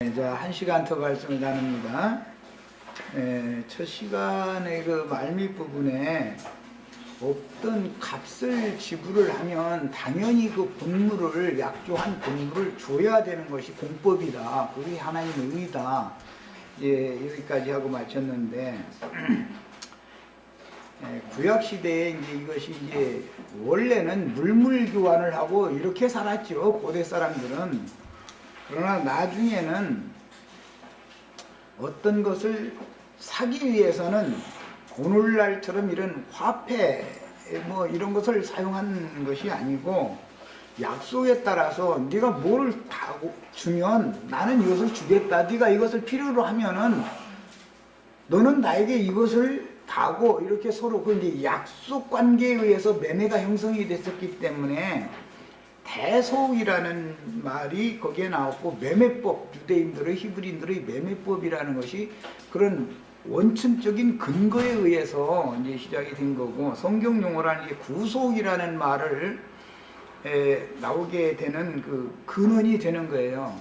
이제 1시간 더 말씀을 나눕니다. 첫 시간의 그 말미 부분에 어떤 값을 지불을 하면 당연히 그 본물을, 약조한 본물을 줘야 되는 것이 공법이다. 그게 하나님의 의다. 여기까지 하고 마쳤는데, 구약시대에 이제 이것이 이제 원래는 물물 교환을 하고 이렇게 살았죠. 고대 사람들은. 그러나 나중에는 어떤 것을 사기 위해서는 오늘날처럼 이런 화폐 뭐 이런 것을 사용한 것이 아니고 약속에 따라서 네가 뭘 다 주면 나는 이것을 주겠다. 네가 이것을 필요로 하면은 너는 나에게 이것을 다고 이렇게 서로 그 이제 약속 관계에 의해서 매매가 형성이 됐었기 때문에 대속이라는 말이 거기에 나왔고, 매매법, 유대인들의 히브리인들의 매매법이라는 것이 그런 원천적인 근거에 의해서 이제 시작이 된 거고, 성경 용어라는 게 구속이라는 말을 나오게 되는 그 근원이 되는 거예요.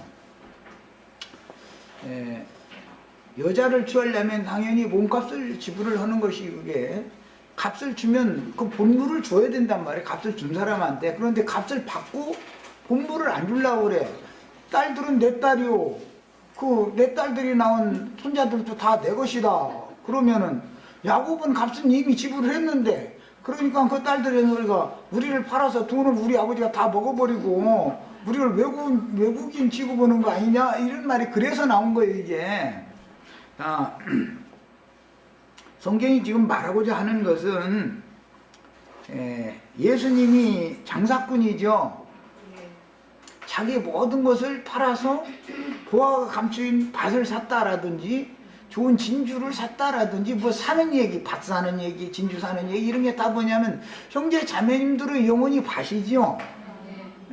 여자를 취하려면 당연히 몸값을 지불을 하는 것이, 그게 값을 주면 그 본물을 줘야 된단 말이에요. 값을 준 사람한테. 그런데 값을 받고 본물을 안 주려고 그래. 딸들은 내 딸이요. 그 내 딸들이 낳은 손자들도 다 내 것이다. 그러면은 야곱은 값은 이미 지불을 했는데, 그러니까 그 딸들의 우리가 우리를 팔아서 돈을 우리 아버지가 다 먹어버리고 우리를 외국인 취급하는 거 아니냐, 이런 말이 그래서 나온 거예요, 이게. 성경이 지금 말하고자 하는 것은 예수님이 장사꾼이죠. 자기 모든 것을 팔아서 보화가 감추인 밭을 샀다라든지 좋은 진주를 샀다라든지 뭐 사는 얘기, 밭 사는 얘기, 진주 사는 얘기, 이런 게 다 뭐냐면 형제 자매님들의 영혼이 밭이죠.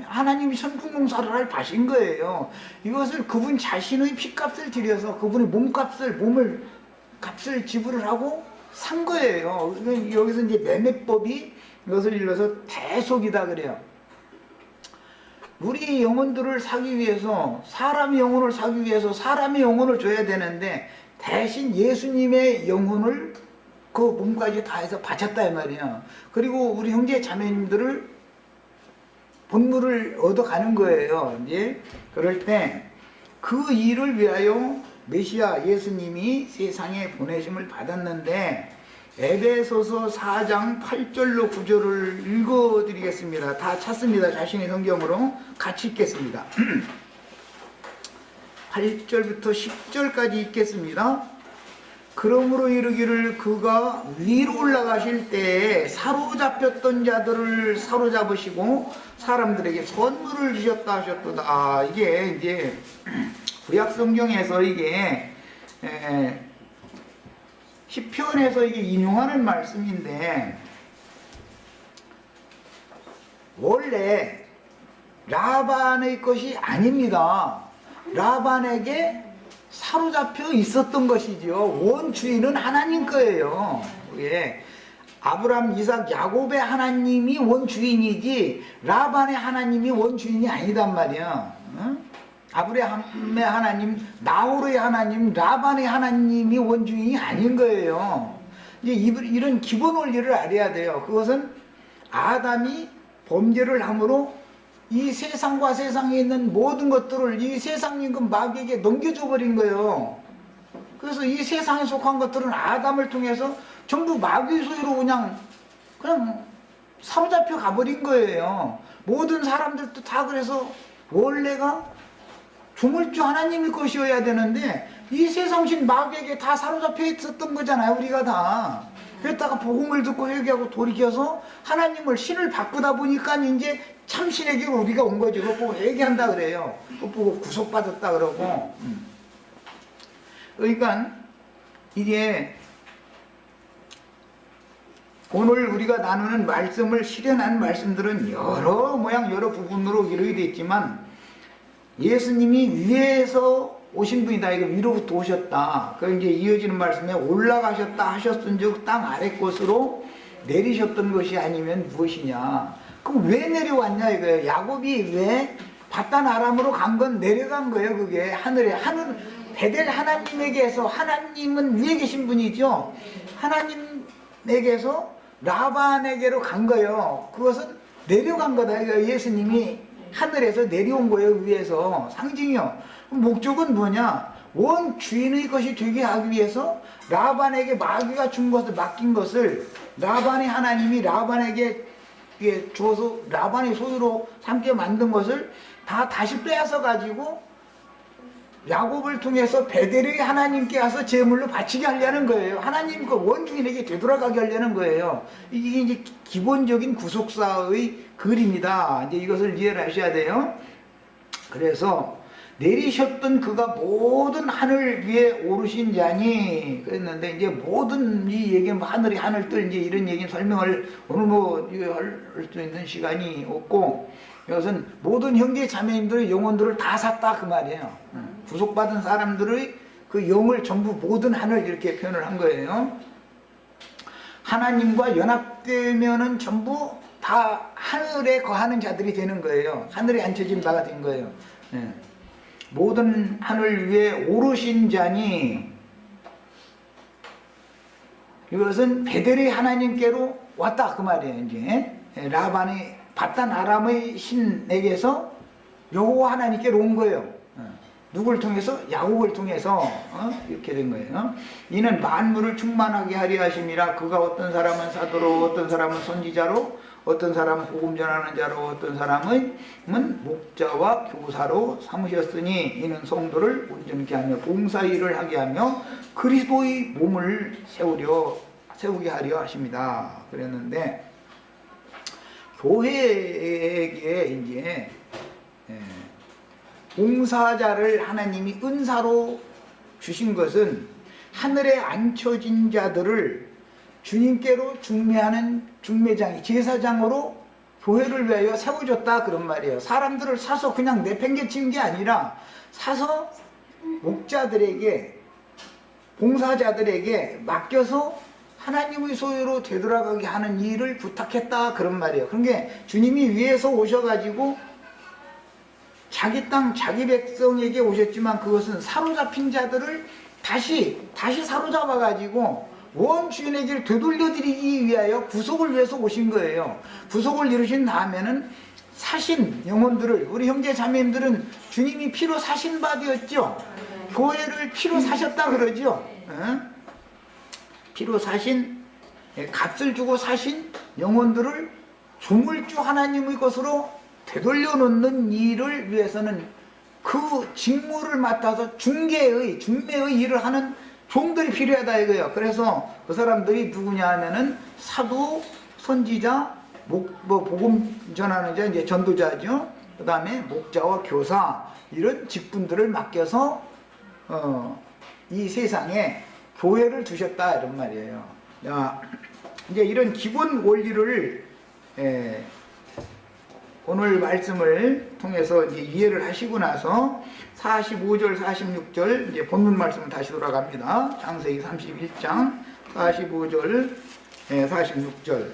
하나님이 천국농사를 할 밭인 거예요. 이것을 그분 자신의 피값을 들여서 그분의 몸값을, 값을 지불을 하고 산 거예요. 여기서 이제 매매법이 이것을 일러서 대속이다 그래요. 우리 영혼들을 사기 위해서, 사람의 영혼을 사기 위해서 사람의 영혼을 줘야 되는데 대신 예수님의 영혼을 그 몸까지 다 해서 바쳤다 이 말이에요. 그리고 우리 형제 자매님들을 본물을 얻어가는 거예요. 이제 그럴 때 그 일을 위하여 메시아 예수님이 세상에 보내심을 받았는데, 에베소서 4장 8절로 9절을 읽어드리겠습니다. 다 찾습니다. 자신의 성경으로 같이 읽겠습니다. 8절부터 10절까지 읽겠습니다. 그러므로 이르기를 그가 위로 올라가실 때에 사로잡혔던 자들을 사로잡으시고 사람들에게 선물을 주셨다 하셨도다. 이게 이제 구약 성경에서 이게 시편에서 이게 인용하는 말씀인데, 원래 라반의 것이 아닙니다. 라반에게 사로잡혀 있었던 것이죠. 원주인은 하나님 거예요. 예. 아브라함, 이삭, 야곱의 하나님이 원주인이지 라반의 하나님이 원주인이 아니단 말이야. 응? 아브라함의 하나님, 나홀의 하나님, 라반의 하나님이 원주인이 아닌 거예요. 이제 이런 기본 원리를 알아야 돼요. 그것은 아담이 범죄를 함으로 이 세상과 세상에 있는 모든 것들을 이 세상인 그 마귀에게 넘겨줘 버린 거예요. 그래서 이 세상에 속한 것들은 아담을 통해서 전부 마귀 소유로 그냥 사로잡혀 가버린 거예요. 모든 사람들도 다 그래서 원래가 조물주 하나님의 것이어야 되는데 이 세상신 마귀에게 다 사로잡혀 있었던 거잖아요. 우리가 다. 그랬다가 복음을 듣고 회개하고 돌이켜서 하나님을, 신을 바꾸다 보니까 이제 참신에게로 우리가 온 거죠. 그거 보고 회개한다 그래요. 그거 보고 구속받았다 그러고. 그러니까 이게 오늘 우리가 나누는 말씀을 실현한 말씀들은 여러 모양 여러 부분으로 이루어져 있지만, 예수님이 위에서 오신 분이다. 이거 위로부터 오셨다. 그 이제 이어지는 말씀에 올라가셨다 하셨은즉 땅 아래 곳으로 내리셨던 것이 아니면 무엇이냐. 그럼 왜 내려왔냐 이거예요. 야곱이 왜 바단 아람으로 간 건 내려간 거예요. 그게 하늘에 베델 하나님에게서, 하나님은 위에 계신 분이죠. 하나님에게서 라반에게로 간 거예요. 그것은 내려간 거다. 그러니까 예수님이 하늘에서 내려온 거예요. 위에서. 상징이요. 목적은 뭐냐? 원 주인의 것이 되게 하기 위해서 라반에게 마귀가 준 것을, 맡긴 것을 라반의 하나님이 라반에게 주어서 라반의 소유로 삼게 만든 것을 다 다시 빼앗아 가지고 야곱을 통해서 베델의 하나님께 가서 제물로 바치게 하려는 거예요. 하나님 그 원주인에게 되돌아가게 하려는 거예요. 이게 이제 기본적인 구속사의 글입니다. 이제 이것을 이해를 하셔야 돼요. 그래서 내리셨던 그가 모든 하늘 위에 오르신 자니 그랬는데, 이제 모든 이 얘기, 하늘이 하늘 뜰 이제 이런 얘기 설명을 오늘 할 수 있는 시간이 없고, 이것은 모든 형제 자매님들의 영혼들을 다 샀다 그 말이에요. 구속받은 사람들의 그 영을 전부 모든 하늘 이렇게 표현을 한 거예요. 하나님과 연합되면은 전부 다 하늘에 거하는 자들이 되는 거예요. 하늘에 앉혀진 바가 된 거예요. 모든 하늘 위에 오르신 자니, 이것은 베델의 하나님께로 왔다 그 말이에요. 이제 라반의 바단 아람의 신에게서 여호와 하나님께로 온 거예요. 누굴 통해서? 야곱을 통해서 이렇게 된 거예요. 이는 만물을 충만하게 하려 하심이라. 그가 어떤 사람은 사도로, 어떤 사람은 선지자로, 어떤 사람은 복음 전하는 자로, 어떤 사람은 목자와 교사로 삼으셨으니 이는 성도를 온전케 하며 봉사일을 하게 하며 그리스도의 몸을 세우게 하려 하십니다. 그랬는데, 교회에게 이제 봉사자를 하나님이 은사로 주신 것은 하늘에 앉혀진 자들을 주님께로 중매하는 중매장이, 제사장으로 교회를 위하여 세워줬다 그런 말이에요. 사람들을 사서 그냥 내팽개친 게 아니라 사서 목자들에게, 봉사자들에게 맡겨서 하나님의 소유로 되돌아가게 하는 일을 부탁했다 그런 말이에요. 그런 게 주님이 위에서 오셔가지고 자기 땅 자기 백성에게 오셨지만, 그것은 사로잡힌 자들을 다시 사로잡아가지고 원주인에게 되돌려드리기 위하여 구속을 위해서 오신 거예요. 구속을 이루신 다음에는 사신 영혼들을, 우리 형제 자매님들은 주님이 피로 사신 바 되었죠. 교회를 피로 사셨다 그러죠. 피로 사신, 값을 주고 사신 영혼들을 조물주 하나님의 것으로 되돌려 놓는 일을 위해서는 그 직무를 맡아서 중매의 일을 하는 종들이 필요하다 이거예요. 그래서 그 사람들이 누구냐 하면은 사도, 선지자, 복음 전하는 자, 이제 전도자죠. 그 다음에 목자와 교사, 이런 직분들을 맡겨서 이 세상에 교회를 두셨다 이런 말이에요. 자, 이제 이런 기본 원리를 오늘 말씀을 통해서 이제 이해를 하시고 나서 45절, 46절 이제 본문 말씀을 다시 돌아갑니다. 창세기 31장 45절, 46절.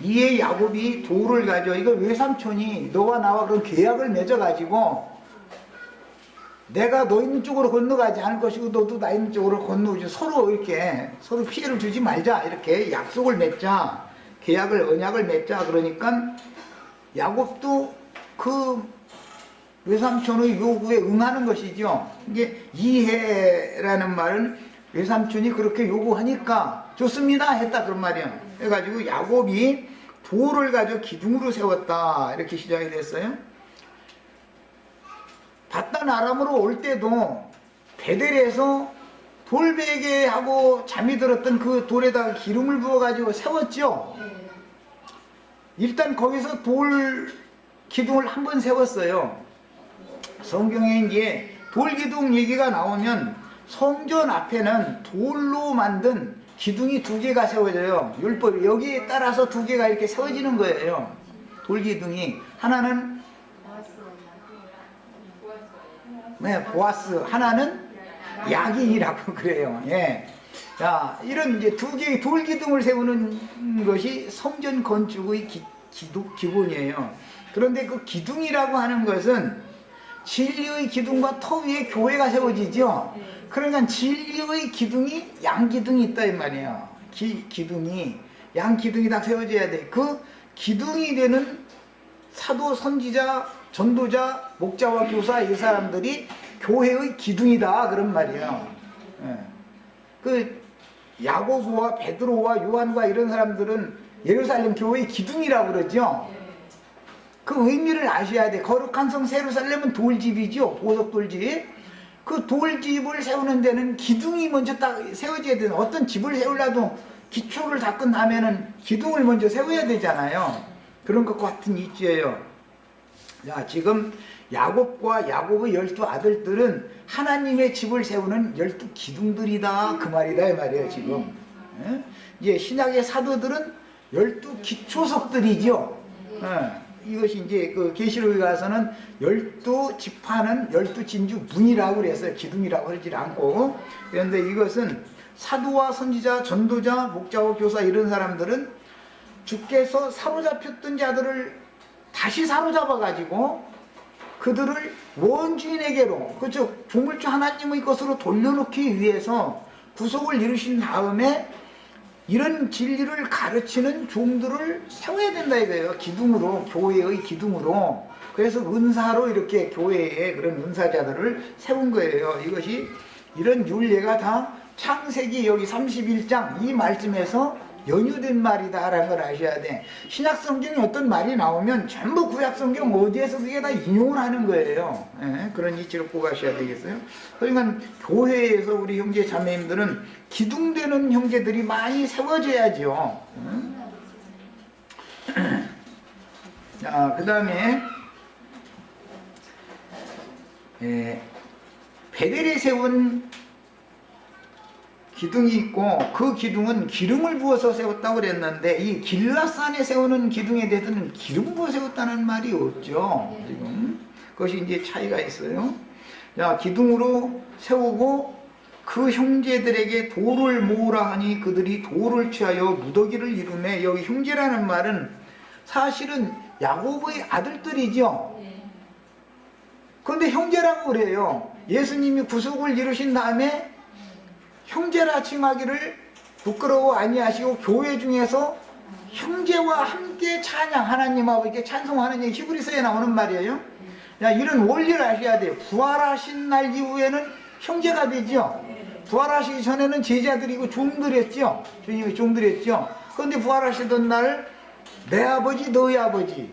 이에 야곱이 돌을 가져, 이거 외삼촌이 너와 나와 그런 계약을 맺어가지고 내가 너 있는 쪽으로 건너가지 않을 것이고 너도 나 있는 쪽으로 건너오지, 서로 이렇게 서로 피해를 주지 말자 이렇게 약속을 맺자, 언약을 맺자. 그러니까 야곱도 그 외삼촌의 요구에 응하는 것이죠. 이게 이해라는 말은 외삼촌이 그렇게 요구하니까 좋습니다 했다 그런 말이에요. 해가지고 야곱이 돌을 가져 기둥으로 세웠다 이렇게 시작이 됐어요. 바단 아람으로 올 때도 베델에서 돌베개하고 잠이 들었던 그 돌에다가 기름을 부어가지고 세웠죠. 일단 거기서 돌 기둥을 한 번 세웠어요. 성경에 이제 돌 기둥 얘기가 나오면 성전 앞에는 돌로 만든 기둥이 2개가 세워져요. 율법 여기에 따라서 2개가 이렇게 세워지는 거예요. 돌 기둥이 하나는 보아스, 하나는 야긴이라고 그래요. 자, 이런 이제 2개의 돌 기둥을 세우는 것이 성전 건축의 기본이에요. 그런데 그 기둥이라고 하는 것은 진리의 기둥과 터 위에 교회가 세워지죠. 그러니까 진리의 기둥이 양기둥이 있다 이 말이에요. 기둥이 양기둥이 다 세워져야 돼. 그 기둥이 되는 사도, 선지자, 전도자, 목자와 교사 이 사람들이 교회의 기둥이다 그런 말이에요. 그 야고보와 베드로와 요한과 이런 사람들은 예루살렘 교회의 기둥이라고 그러죠. 그 의미를 아셔야 돼. 거룩한 성 예루살렘은 돌집이죠. 보석 돌집. 그 돌집을 세우는 데는 기둥이 먼저 딱 세워져야 되는, 어떤 집을 세우려도 기초를 닦은 다음에는 기둥을 먼저 세워야 되잖아요. 그런 것 같은 이치예요. 자, 지금 야곱과 야곱의 12 아들들은 하나님의 집을 세우는 12 기둥들이다 그 말이다 이 말이에요 지금. 이제 신약의 사도들은 12 기초석들이죠. 이것이 이제 그 계시록에 가서는 12 지파는 12 진주 문이라고 그랬어요. 기둥이라고 하지 않고. 그런데 이것은 사도와 선지자, 전도자, 목자와 교사 이런 사람들은 주께서 사로잡혔던 자들을 다시 사로잡아 가지고 그들을 원주인에게로, 그렇죠, 조물주 하나님의 것으로 돌려놓기 위해서 구속을 이루신 다음에 이런 진리를 가르치는 종들을 세워야 된다 이거예요. 기둥으로, 교회의 기둥으로. 그래서 은사로 이렇게 교회에 그런 은사자들을 세운 거예요. 이것이, 이런 윤례가 다 창세기 여기 31장 이 말씀에서 연유된 말이다 라는 걸 아셔야 돼. 신약성경에 어떤 말이 나오면 전부 구약성경 어디에서 그게 다 인용을 하는 거예요. 그런 이치를 꼭 아셔야 되겠어요. 그러니까 교회에서 우리 형제 자매님들은 기둥되는 형제들이 많이 세워져야죠. 자, 그 다음에 베델에 세운 기둥이 있고 그 기둥은 기름을 부어서 세웠다고 그랬는데 이 길라산에 세우는 기둥에 대해서는 기름 부어 세웠다는 말이 없죠. 지금 그것이 이제 차이가 있어요. 자, 기둥으로 세우고 그 형제들에게 돌을 모으라 하니 그들이 돌을 취하여 무더기를 이루매. 여기 형제라는 말은 사실은 야곱의 아들들이죠. 그런데 형제라고 그래요. 예수님이 구속을 이루신 다음에 형제라 칭하기를 부끄러워 아니하시고 교회 중에서 형제와 함께 찬양, 하나님 아버지께 찬송하는 얘기 히브리서에 나오는 말이에요. 야, 이런 원리를 아셔야 돼요. 부활하신 날 이후에는 형제가 되죠. 부활하시기 전에는 제자들이고 종들이었죠. 주님이 종들이었죠. 그런데 부활하시던 날 내 아버지 너희 아버지,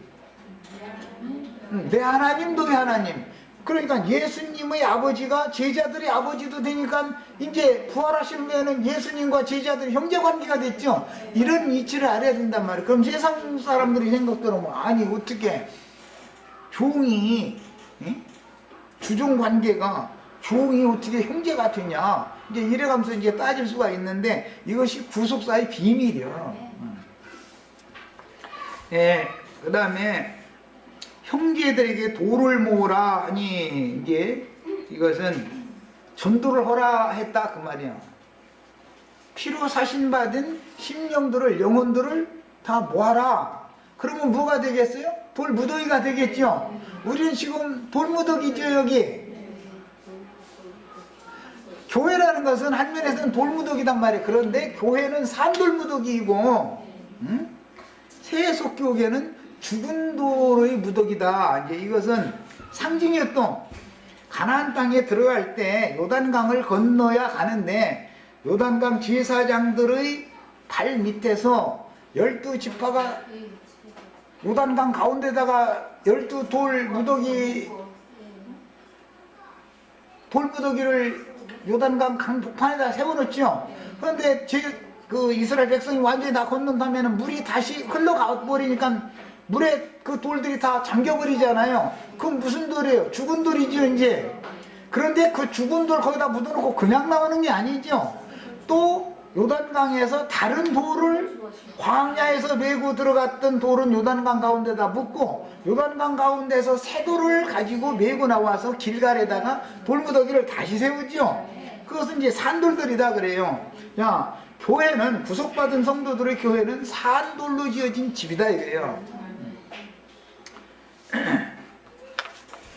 내 하나님 너희 하나님. 그러니까 예수님의 아버지가 제자들의 아버지도 되니까 이제 부활하신 후에는 예수님과 제자들이 형제관계가 됐죠. 이런 이치를 알아야 된단 말이에요. 그럼 세상 사람들이 생각대로 아니 어떻게 종이 주종관계가 종이 어떻게 형제가 되냐 이제 이래가면서 이제 따질 수가 있는데 이것이 구속사의 비밀이에요. 그 다음에 형제들에게 돌을 모으라 하니 이제 이것은 전도를 하라 했다 그 말이야. 피로 사신받은 심령들을, 영혼들을 다 모아라. 그러면 뭐가 되겠어요? 돌무더기가 되겠죠. 우리는 지금 돌무더기죠. 여기 교회라는 것은 한면에서는 돌무더기단 말이에요. 그런데 교회는 산돌무더기이고 세속교계는 죽은 돌의 무더기다. 이제 이것은 상징이었던 가나안 땅에 들어갈 때 요단강을 건너야 가는데 요단강 제사장들의 발 밑에서 12지파가 요단강 가운데다가 12돌 무더기를 요단강 강북판에다 세워놓죠. 그런데 그 이스라엘 백성이 완전히 다 건넌다면 물이 다시 흘러가 버리니까 물에 그 돌들이 다 잠겨버리잖아요. 그건 무슨 돌이에요? 죽은 돌이죠 이제. 그런데 그 죽은 돌 거기다 묻어놓고 그냥 나오는 게 아니죠. 또 요단강에서 다른 돌을 광야에서 메고 들어갔던 돌은 요단강 가운데다 묻고 요단강 가운데서 새 돌을 가지고 메고 나와서 길갈에다가 돌무더기를 다시 세우죠. 그것은 이제 산돌들이다 그래요. 야, 교회는 구속받은 성도들의 교회는 산돌로 지어진 집이다 이거예요.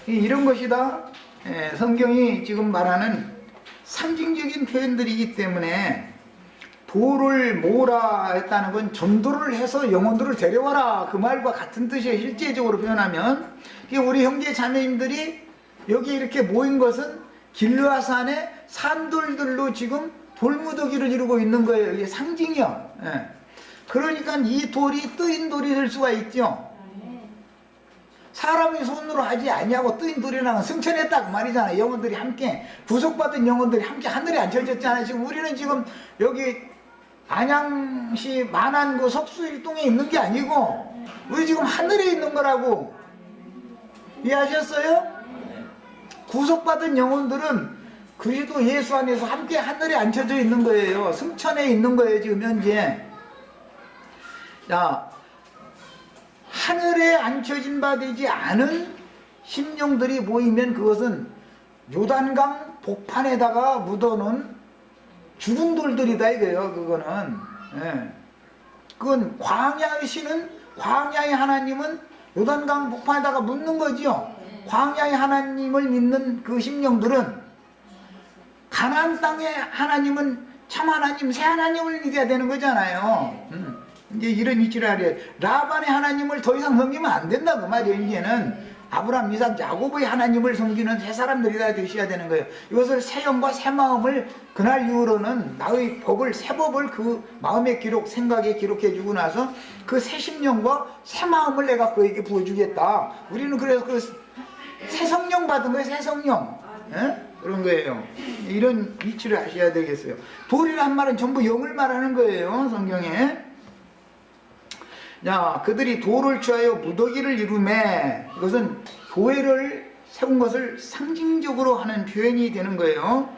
이런 것이 다 성경이 지금 말하는 상징적인 표현들이기 때문에 돌을 모으라 했다는 건 전도를 해서 영혼들을 데려와라 그 말과 같은 뜻이에요. 실제적으로 표현하면 우리 형제 자매님들이 여기 이렇게 모인 것은 길르앗산의 산돌들로 지금 돌무더기를 이루고 있는 거예요. 이게 상징이요. 그러니까 이 돌이 뜨인 돌이 될 수가 있죠. 사람이 손으로 하지 아니하고 뜨인 돌이라는 승천했다 그 말이잖아요. 영혼들이 함께 구속받은 영혼들이 함께 하늘에 앉혀졌잖아요. 지금 우리는 지금 여기 안양시 만안구 석수일동에 있는 게 아니고 우리 지금 하늘에 있는 거라고 이해하셨어요? 구속받은 영혼들은 그리스도 예수 안에서 함께 하늘에 앉혀져 있는 거예요. 승천에 있는 거예요 지금 현재. 자, 하늘에 앉혀진 바 되지 않은 심령들이 모이면 그것은 요단강 복판에다가 묻어놓은 죽은 돌들이다 이거예요. 그거는 그건 광야의 신은, 광야의 하나님은 요단강 복판에다가 묻는 거지요. 광야의 하나님을 믿는 그 심령들은 가나안 땅의 하나님은 참 하나님, 새 하나님을 믿어야 되는 거잖아요. 이제 이런 이치를 하래. 라반의 하나님을 더 이상 섬기면 안 된다고 말이에요. 이제는 아브라함, 이삭, 야곱의 하나님을 섬기는 새 사람들이 다 되셔야 되는 거예요. 이것을 새 영과 새 마음을 그날 이후로는 나의 법을, 새 법을 그 마음의 기록, 생각에 기록해 주고 나서 그 새 심령과 새 마음을 내가 그에게 부어주겠다. 우리는 그래서 그 새 성령 받은 거예요. 새 성령. 그런 거예요. 이런 이치를 하셔야 되겠어요. 돌이란 말은 전부 영을 말하는 거예요. 성경에. 자, 그들이 돌을 취하여 무더기를 이루매, 이것은 교회를 세운 것을 상징적으로 하는 표현이 되는 거예요.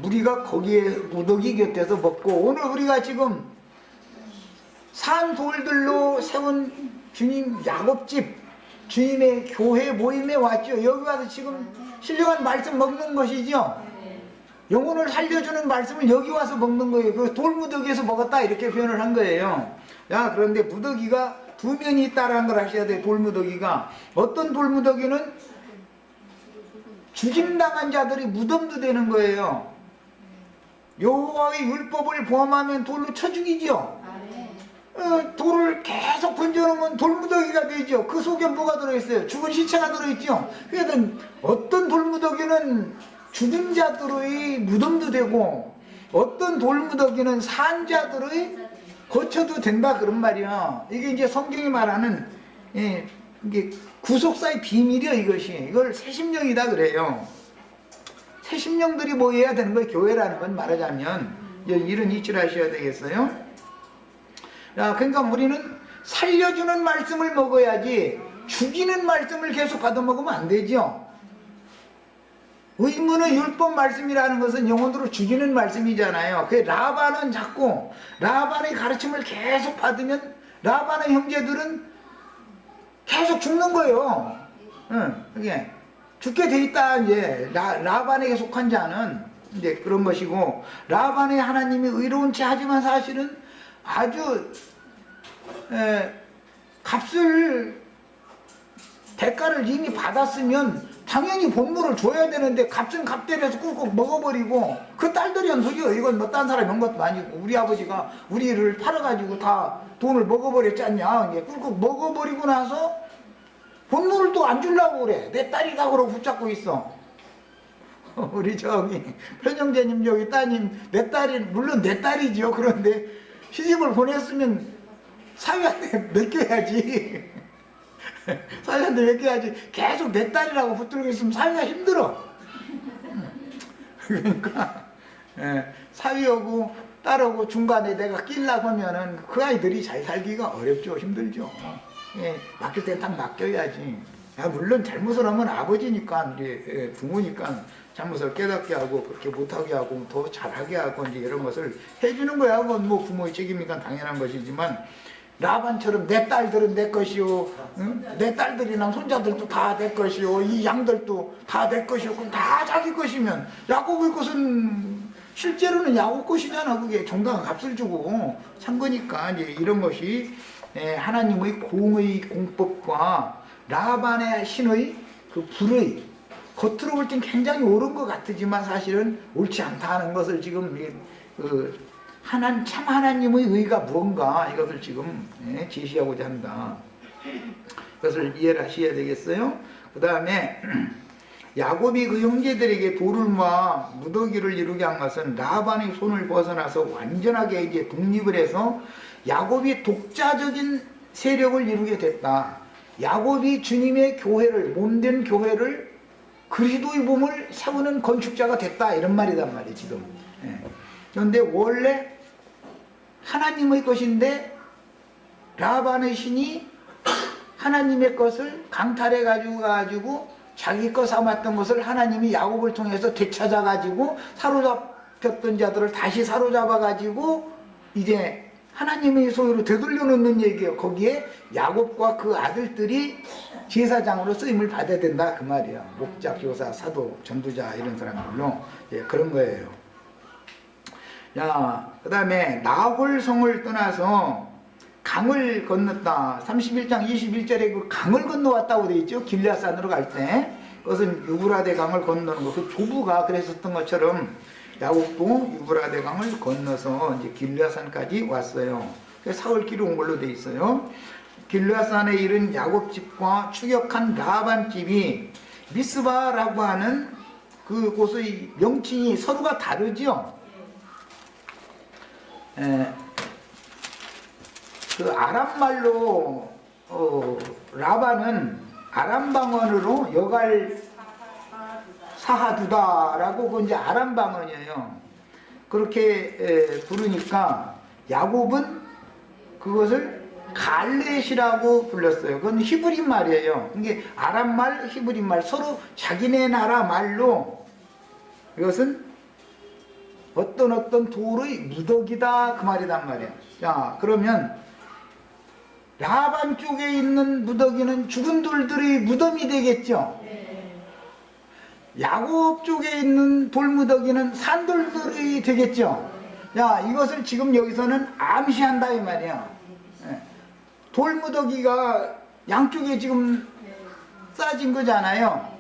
우리가 거기에 무더기 곁에서 먹고, 오늘 우리가 지금 산 돌들로 세운 주님 야곱집, 주님의 교회 모임에 왔죠. 여기 와서 지금 신령한 말씀 먹는 것이죠. 영혼을 살려주는 말씀을 여기 와서 먹는 거예요. 그 돌무더기에서 먹었다 이렇게 표현을 한 거예요. 야, 그런데 무더기가 두 면이 있다라는 걸 아셔야 돼요. 돌무더기가 어떤 돌무더기는 죽임당한 자들이 무덤도 되는 거예요. 여호와의 율법을 범하면 돌로 쳐 죽이죠. 돌을 계속 던져놓으면 돌무더기가 되죠. 그 속에 뭐가 들어있어요? 죽은 시체가 들어있죠. 그래서 어떤 돌무더기는 죽은 자들의 무덤도 되고 어떤 돌무더기는 산 자들의 거쳐도 된다 그런 말이야. 이게 이제 성경이 말하는 이게 구속사의 비밀이야. 이것이 이걸 새심령이다 그래요. 새심령들이 모여야 되는 거예요. 교회라는 건 말하자면 이런 이치를 하셔야 되겠어요. 자, 그러니까 우리는 살려주는 말씀을 먹어야지 죽이는 말씀을 계속 받아먹으면 안 되죠. 의문의 율법 말씀이라는 것은 영혼으로 죽이는 말씀이잖아요. 그 라반은 자꾸 라반의 가르침을 계속 받으면 라반의 형제들은 계속 죽는 거예요. 그게 죽게 돼 있다. 이제 라반에게 속한 자는 이제 그런 것이고, 라반의 하나님이 의로운 채 하지만 사실은 아주 값을, 대가를 이미 받았으면 당연히 본물을 줘야 되는데 값은 값대로해서 꿀꺽 먹어버리고, 그 딸들이 한 소리요. 이건 뭐 딴 사람이 한 것도 아니고 우리 아버지가 우리를 팔아가지고 다 돈을 먹어버렸지 않냐. 이제 꿀꺽 먹어버리고 나서 본물을 또 안 주려고 그래. 내 딸이다 그러고 붙잡고 있어. 우리 저기 편영재님 저기 따님, 내 딸이 물론 내 딸이죠. 그런데 시집을 보냈으면 사위한테 맡겨야지. 사위한테 맡겨야지. 계속 내 딸이라고 붙들고 있으면 사위가 힘들어. 그러니까 사위하고 딸하고 중간에 내가 끼려고 하면은 그 아이들이 잘 살기가 어렵죠. 힘들죠. 맡길 때 딱 맡겨야지. 물론 잘못을 하면 아버지니까, 이제 부모니까 잘못을 깨닫게 하고 그렇게 못하게 하고 더 잘하게 하고 이제 이런 것을 해주는 거야. 그건 뭐 부모의 책임이니까 당연한 것이지만, 라반처럼 내 딸들은 내 것이요, 내 딸들이나 손자들도 다 내 것이요, 이 양들도 다 내 것이요, 그럼 다 자기 것이면 야곱의 것은 실제로는 야곱 것이잖아. 그게 정당한 값을 주고 산 거니까. 이제 이런 것이 하나님의 공의 공법과 라반의 신의 그 불의, 겉으로 볼 땐 굉장히 옳은 것 같지만 사실은 옳지 않다는 것을 지금 참 하나님의 의가 무언가 이것을 지금 제시하고자 한다. 그것을 이해를 하셔야 되겠어요. 그 다음에 야곱이 그 형제들에게 돌을 모아 무더기를 이루게 한 것은 라반의 손을 벗어나서 완전하게 이제 독립을 해서 야곱이 독자적인 세력을 이루게 됐다. 야곱이 주님의 교회를, 몸된 교회를 그리스도의 몸을 세우는 건축자가 됐다, 이런 말이단 말이에요 지금. 그런데 원래 하나님의 것인데 라반의 신이 하나님의 것을 강탈해 가지고 자기 것 삼았던 것을 하나님이 야곱을 통해서 되찾아 가지고 사로잡혔던 자들을 다시 사로잡아 가지고 이제 하나님의 소유로 되돌려 놓는 얘기예요. 거기에 야곱과 그 아들들이 제사장으로 쓰임을 받아야 된다 그 말이에요. 목자, 교사, 사도, 전도자 이런 사람들로 그런 거예요. 자, 그 다음에 나홀성을 떠나서 강을 건넜다. 31장 21절에 그 강을 건너왔다고 되어 있죠. 길앗산으로 갈 때. 그것은 유브라데 강을 건너는 거. 그 조부가 그랬었던 것처럼 야곱도 유브라데 강을 건너서 이제 길앗산까지 왔어요. 그래서 사흘길이 온 걸로 되어 있어요. 길앗산에 이른 야곱 집과 추격한 라반 집이 미스바라고 하는 그곳의 명칭이 서로가 다르죠. 그 아람말로 라반은 아람 방언으로 여갈 사하두다라고 그 이제 아람 방언이에요. 그렇게 부르니까 야곱은 그것을 갈렛이라고 불렀어요. 그건 히브리 말이에요. 이게 아람 말, 히브리 말 서로 자기네 나라 말로 이것은 어떤 돌의 무더기다 그 말이란 말이에요. 자, 그러면 라반 쪽에 있는 무더기는 죽은 돌들의 무덤이 되겠죠. 야곱 쪽에 있는 돌무더기는 산돌들이 되겠죠. 야, 이것을 지금 여기서는 암시한다 이 말이야. 돌무더기가 양쪽에 지금 쌓여진 거잖아요.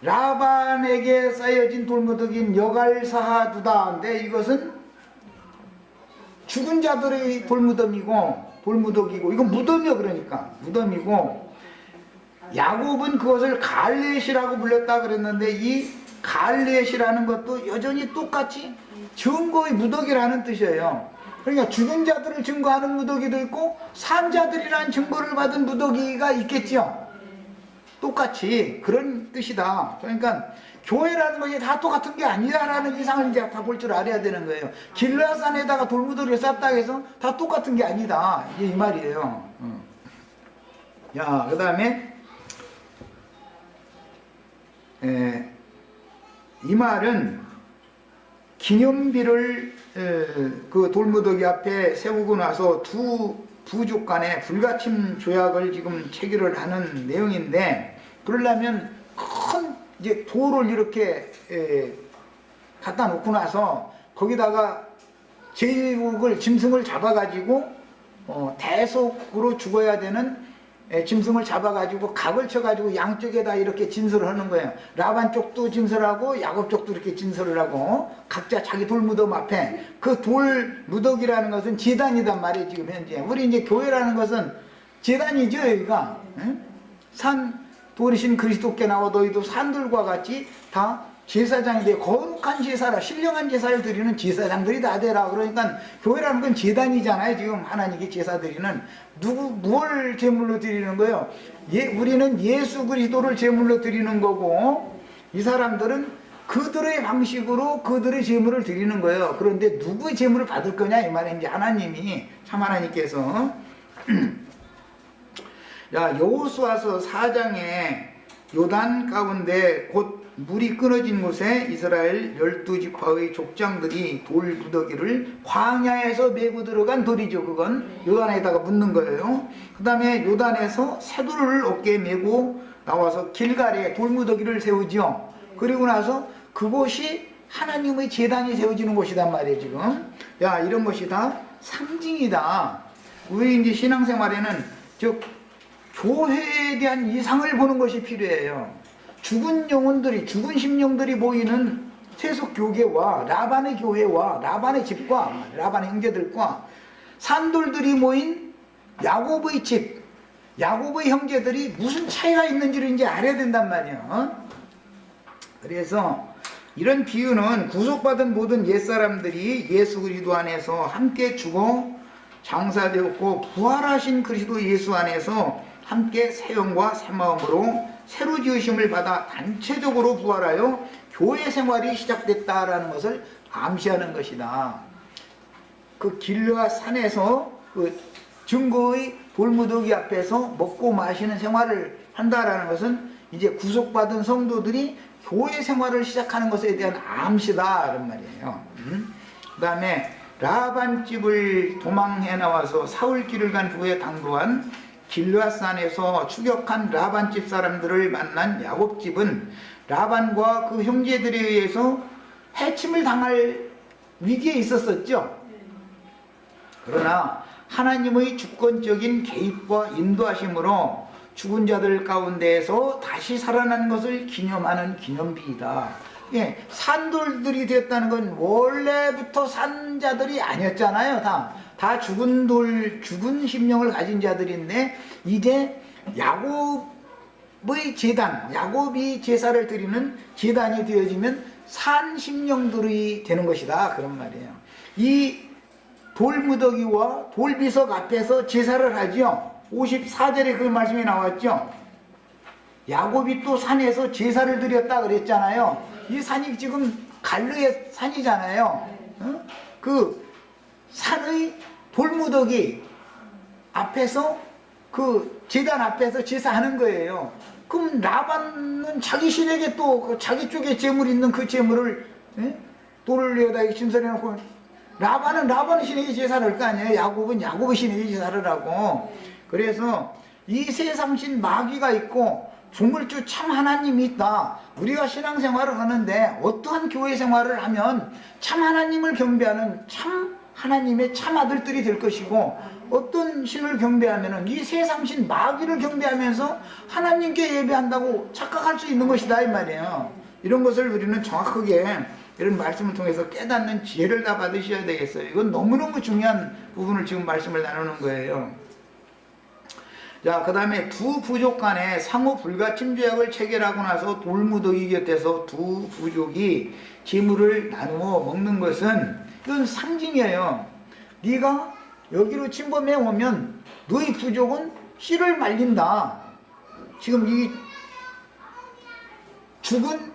라반에게 쌓여진 돌무더기는 여갈사하두다인데 이것은 죽은 자들의 돌무더기고 이건 무덤이요. 그러니까 무덤이고, 야곱은 그것을 갈렛이라고 불렀다 그랬는데 이 갈렛이라는 것도 여전히 똑같이 증거의 무더기라는 뜻이에요. 그러니까 죽은 자들을 증거하는 무더기도 있고 산 자들이라는 증거를 받은 무더기가 있겠죠. 똑같이 그런 뜻이다. 그러니까 교회라는 것이 다 똑같은 게 아니다라는 이상을 이제 다 볼 줄 알아야 되는 거예요. 길앗산에다가 돌무더기를 쌓았다 해서 다 똑같은 게 아니다, 이게 이 말이에요. 야, 그 다음에 이 말은 기념비를 그 돌무더기 앞에 세우고 나서 두 부족 간에 불가침 조약을 지금 체결을 하는 내용인데, 그러려면 큰 이제 돌을 이렇게 갖다 놓고 나서 거기다가 제국을 짐승을 잡아가지고 대속으로 죽어야 되는 짐승을 잡아가지고 각을 쳐가지고 양쪽에다 이렇게 진설을 하는 거예요. 라반 쪽도 진설하고 야곱 쪽도 이렇게 진설을 하고 각자 자기 돌무덤 앞에, 그 돌무더기라는 것은 제단이단 말이에요. 지금 현재 우리 이제 교회라는 것은 제단이죠. 여기가 산 돌이신 그리스도께 나와 너희도 산들과 같이 다 제사장이 돼 거룩한 제사라, 신령한 제사를 드리는 제사장들이 다 되라. 그러니까 교회라는 건 제단이잖아요. 지금 하나님께 제사 드리는, 무엇을 제물로 드리는 거예요? 우리는 예수 그리스도를 제물로 드리는 거고, 이 사람들은 그들의 방식으로 그들의 제물을 드리는 거예요. 그런데 누구의 제물을 받을 거냐 이 말에 이제 하나님이, 참 하나님께서 야, 여호수아서 4장에 요단 가운데 곧 물이 끊어진 곳에 이스라엘 12지파의 족장들이 돌 무더기를 광야에서 메고 들어간 돌이죠. 그건 요단에다가 묻는 거예요. 그 다음에 요단에서 쇠돌을 어깨에 메고 나와서 길갈에 돌 무더기를 세우죠. 그리고 나서 그곳이 하나님의 제단이 세워지는 곳이단 말이에요. 지금 야, 이런 것이 다 상징이다. 우리 이제 신앙생활에는 즉 교회에 대한 이상을 보는 것이 필요해요. 죽은 영혼들이, 죽은 심령들이 모이는 세속 교계와 라반의 교회와 라반의 집과 라반의 형제들과 산돌들이 모인 야곱의 집, 야곱의 형제들이 무슨 차이가 있는지를 이제 알아야 된단 말이에요. 그래서 이런 비유는 구속받은 모든 옛사람들이 예수 그리스도 안에서 함께 죽어 장사되었고 부활하신 그리스도 예수 안에서 함께 새 영과 새 마음으로 새로 지으심을 받아 단체적으로 부활하여 교회 생활이 시작됐다라는 것을 암시하는 것이다. 그 길르앗 산에서 그 증거의 돌무더기 앞에서 먹고 마시는 생활을 한다라는 것은 이제 구속받은 성도들이 교회 생활을 시작하는 것에 대한 암시다 이런 말이에요. 그 다음에 라반 집을 도망해 나와서 사울 길을 간 후에 당도한 길르앗산에서 추격한 라반 집 사람들을 만난 야곱 집은 라반과 그 형제들에 의해서 해침을 당할 위기에 있었었죠. 그러나 하나님의 주권적인 개입과 인도하심으로 죽은 자들 가운데에서 다시 살아난 것을 기념하는 기념비이다. 예, 산돌들이 됐다는 건 원래부터 산 자들이 아니었잖아요. 다 죽은 돌, 죽은 심령을 가진 자들인데 이제 야곱의 제단, 야곱이 제사를 드리는 제단이 되어지면 산 심령들이 되는 것이다. 그런 말이에요. 이 돌무더기와 돌비석 앞에서 제사를 하죠. 54절에 그 말씀이 나왔죠. 야곱이 또 산에서 제사를 드렸다 그랬잖아요. 이 산이 지금 갈르의 산이잖아요. 그 산의 돌무더기 앞에서 그 제단 앞에서 제사하는 거예요. 그럼 라반은 자기 신에게 또 자기 쪽에 재물 있는 그 재물을 돌을 여기다 신설해 놓고 라반은 신에게 제사를 할 거 아니에요. 야곱은 야곱의 신에게 제사를 하고. 그래서 이 세상신 마귀가 있고 중물주 참 하나님이 있다. 우리가 신앙생활을 하는데 어떠한 교회 생활을 하면 참 하나님을 경배하는 참 하나님의 참 아들들이 될 것이고 어떤 신을 경배하면 이 세상신 마귀를 경배하면서 하나님께 예배한다고 착각할 수 있는 것이다 이 말이에요. 이런 것을 우리는 정확하게 이런 말씀을 통해서 깨닫는 지혜를 다 받으셔야 되겠어요. 이건 너무너무 중요한 부분을 지금 말씀을 나누는 거예요. 자, 그 다음에 두 부족 간에 상호 불가침 조약을 체결하고 나서 돌무더기 곁에서 두 부족이 재물을 나누어 먹는 것은 이건 상징이에요. 네가 여기로 침범해 오면 너희 부족은 씨를 말린다. 지금 이 죽은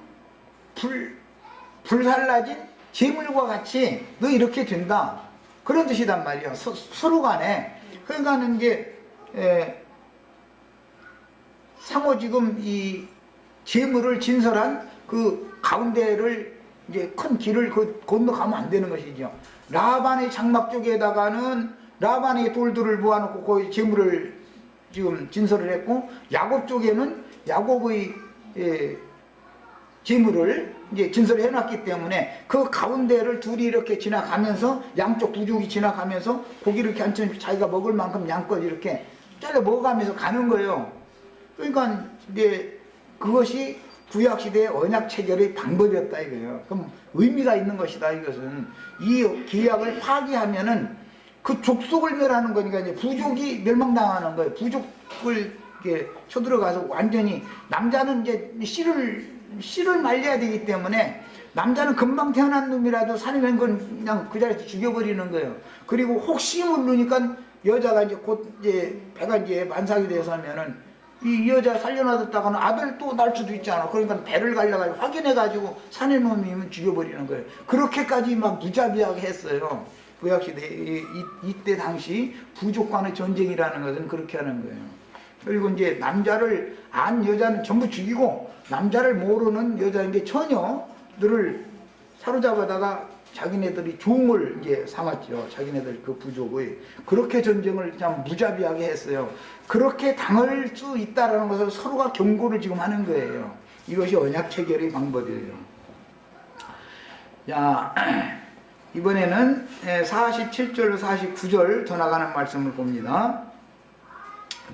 불살라진 재물과 같이 너 이렇게 된다. 그런 뜻이단 말이에요. 서로 간에. 그러니까는 이제 상호 지금 이 재물을 진설한 그 가운데를 이제 큰 길을 건너가면 안 되는 것이죠. 라반의 장막 쪽에다가는 라반의 돌들을 모아놓고 거기 재물을 지금 진설을 했고 야곱 쪽에는 야곱의 재물을 이제 진설해 놨기 때문에 그 가운데를 둘이 이렇게 지나가면서 양쪽 부족이 지나가면서 고기를 이렇게 한참 자기가 먹을 만큼 양껏 이렇게 잘라 먹어가면서 가는 거예요. 그러니까 이제 그것이 구약시대의 언약 체결의 방법이었다 이거예요. 그럼 의미가 있는 것이다 이것은. 이 계약을 파기하면은 그 족속을 멸하는 거니까 이제 부족이 멸망당하는 거예요. 부족을 이렇게 쳐들어가서 완전히 남자는 이제 씨를 말려야 되기 때문에 남자는 금방 태어난 놈이라도 살인한 건 그냥 그 자리에서 죽여버리는 거예요. 그리고 혹시 모르니까 여자가 이제 곧 이제 배가 이제 만삭이 돼서 하면은 이 여자 살려놔뒀다가는 아들 또 날 수도 있잖아. 그러니까 배를 갈려가지고 확인해가지고 산의 놈이면 죽여버리는 거예요. 그렇게까지 막 무자비하게 했어요. 구약시대 이때 당시 부족 간의 전쟁이라는 것은 그렇게 하는 거예요. 그리고 이제 남자를 안 여자는 전부 죽이고 남자를 모르는 여자인데 처녀들을 사로잡아다가 자기네들이 종을 이제 삼았죠. 자기네들 그 부족의. 그렇게 전쟁을 참 무자비하게 했어요. 그렇게 당할 수 있다는 것을 서로가 경고를 지금 하는 거예요. 이것이 언약 체결의 방법이에요. 자, 이번에는 47절, 49절 더 나가는 말씀을 봅니다.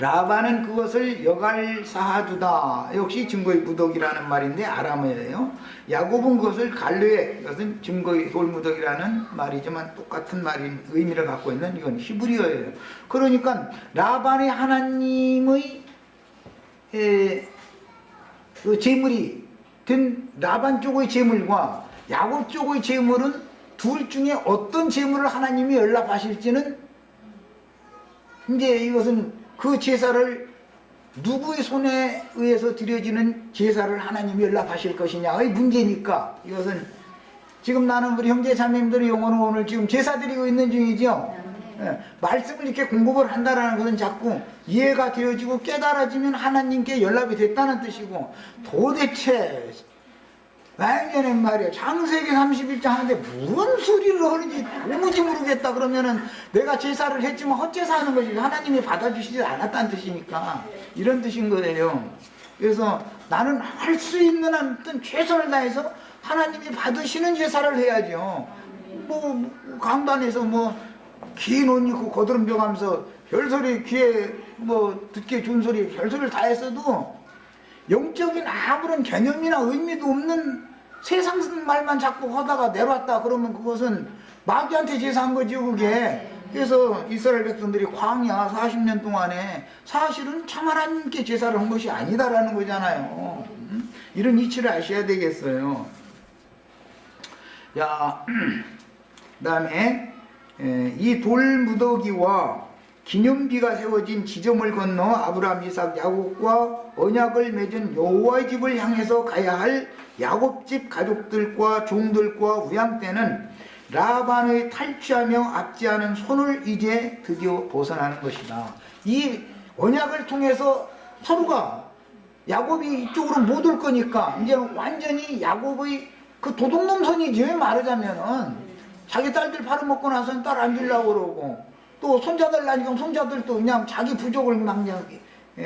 라반은 그것을 여갈사하두다. 역시 증거의 무덕이라는 말인데 아람어예요. 야곱은 그것을 갈르에, 이것은 증거의 돌무덕이라는 말이지만 똑같은 말인 의미를 갖고 있는 이건 히브리어예요. 그러니까 라반의 하나님의 그 재물이 된 라반 쪽의 재물과 야곱 쪽의 재물은 둘 중에 어떤 재물을 하나님이 연락하실지는 이제 이것은 그 제사를 누구의 손에 의해서 드려지는 제사를 하나님이 연락하실 것이냐의 문제니까 이것은 지금 나는 우리 형제 자매님들의 용어는 오늘 지금 제사 드리고 있는 중이죠. 말씀을 이렇게 공급을 한다라는 것은 자꾸 이해가 되어지고 깨달아지면 하나님께 연락이 됐다는 뜻이고 도대체 완전히 말이야 창세기 31장 하는데 무슨 소리를 하는지 도무지 모르겠다 그러면은 내가 제사를 했지만 헛제사 하는 것이 하나님이 받아주시지 않았다는 뜻이니까 이런 뜻인 거예요. 그래서 나는 할 수 있는 한든 최선을 다해서 하나님이 받으시는 제사를 해야죠. 뭐 강단에서 뭐 긴 옷 입고 거드름병 하면서 별소리 귀에 뭐 듣기 좋은 소리 별소리를 다 했어도 영적인 아무런 개념이나 의미도 없는 세상 말만 자꾸 하다가 내려왔다 그러면 그것은 마귀한테 제사한 거죠 그게. 그래서 이스라엘 백성들이 광야 40년 동안에 사실은 참 하나님께 제사를 한 것이 아니다라는 거잖아요. 이런 이치를 아셔야 되겠어요. 자, 그 다음에 이 돌무더기와 기념비가 세워진 지점을 건너 아브라함, 이삭, 야곱과 언약을 맺은 여호와의 집을 향해서 가야 할 야곱집 가족들과 종들과 우양떼는 라반의 탈취하며 압제하는 손을 이제 드디어 벗어나는 것이다. 이 언약을 통해서 서로가 야곱이 이쪽으로 못 올 거니까 이제 완전히 야곱의 그 도둑놈 손이지 말하자면은 자기 딸들 팔아먹고 나서는 딸 안 주려고 그러고 또 손자들 나니까 손자들도 그냥 자기 부족을 막 그냥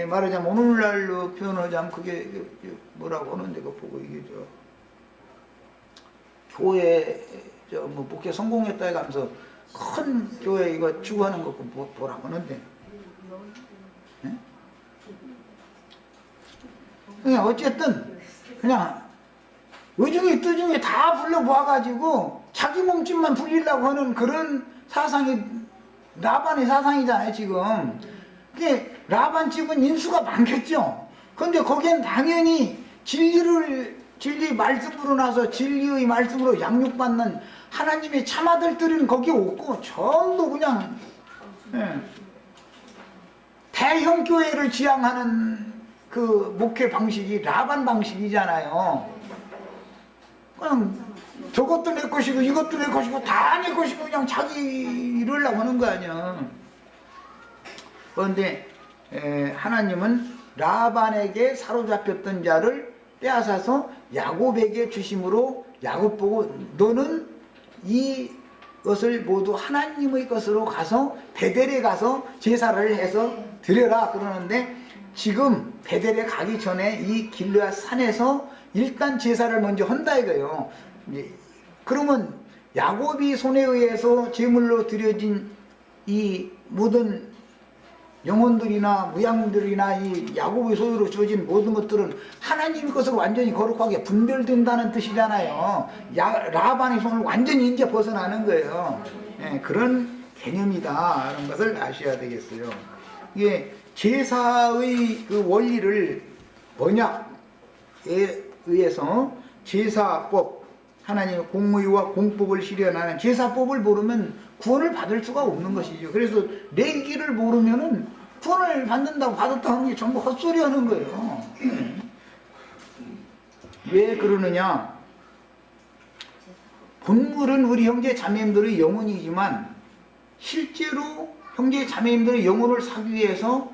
말하자면 오늘날로 표현하자면 그게 뭐라고 하는데 그거 보고 이게 저 교회 뭐 목회 성공했다 해가면서 큰 교회 이거 추구하는 거 보라고 하는데 그냥 어쨌든 그냥 의중이 뜨중이 다 불러모아가지고 자기 몸집만 불리려고 하는 그런 사상이 라반의 사상이잖아요 지금. 그게 라반 집은 인수가 많겠죠. 그런데 거기엔 당연히 진리 말씀으로 나서 진리의 말씀으로 양육받는 하나님의 참아들들은 거기 없고 전부 그냥 대형 교회를 지향하는 그 목회 방식이 라반 방식이잖아요. 그냥 저것도 내 것이고 이것도 내 것이고 다 내 것이고 그냥 자기 이러려고 하는 거 아니야. 그런데 하나님은 라반에게 사로잡혔던 자를 빼앗아서 야곱에게 주심으로 야곱 보고 너는 이것을 모두 하나님의 것으로 가서 베델에 가서 제사를 해서 드려라 그러는데 지금 베델에 가기 전에 이 길르앗 산에서 일단 제사를 먼저 한다 이거예요. 그러면 야곱이 손에 의해서 제물로 드려진 이 모든 영혼들이나 무양들이나 이 야곱의 소유로 주어진 모든 것들은 하나님의 것으로 완전히 거룩하게 분별된다는 뜻이잖아요. 라반의 손을 완전히 이제 벗어나는 거예요. 그런 개념이다 라는 것을 아셔야 되겠어요. 이게 제사의 그 원리를 언약에 의해서 제사법, 하나님의 공의와 공법을 실현하는 제사법을 모르면 구원을 받을 수가 없는 것이죠. 그래서 레위기를 모르면은 구원을 받는다고 받았다 하는 게 전부 헛소리 하는 거예요. 왜 그러느냐? 본물은 우리 형제 자매님들의 영혼이지만 실제로 형제 자매님들의 영혼을 사기 위해서